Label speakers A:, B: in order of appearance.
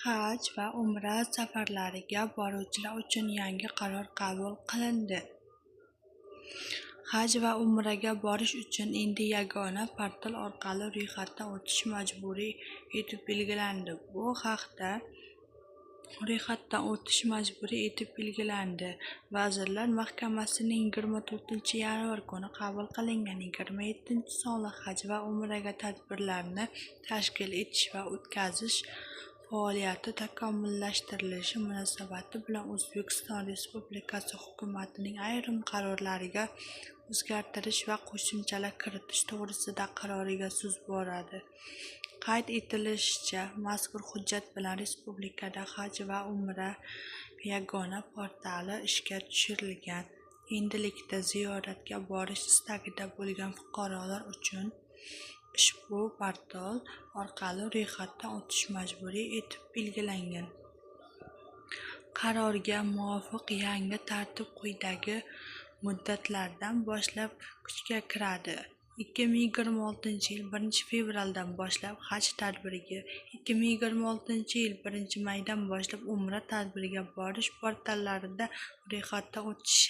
A: Haj va Umra safarlariga boruvchilar uchun yangi qaror qabul qilindi. Haj va Umraga borish uchun endi yagona portal orqali ro'yxatdan o'tish majburiy etib belgilandi. Bu haqda Vazirlar Mahkamasining 24-yanvar kuni qabul qilingan 27-sonli Haj va Umra tadbirlarini tashkil etish va o'tkazish faoliyati takomillashtirilishi munosabati bilan O'zbekiston Respublikasi Hukumatining ayrim qarorlariga o'zgartirish va qo'shimchalar kiritish to'g'risidagi qaroriga so'z boradi. Qayd etilishicha, mazkur hujjat bilan respublikada Haj va Umra yagona portali ishga tushirilgan. Endilikda ziyoratga borish istagida bo'lgan fuqarolar uchun ushbu portal orqali ro'yxatdan o'tish majburiy etib belgilangan. Qarorga muvofiq yangi tartib quyidagi muddatlardan boshlab kuchga kiradi. 2026-yil 1-fevraldan boshlab Haj tadbiriga, 2026-yil 1-maydan boshlab Umra tadbiriga borish portallarida ro'yxatdan o'tish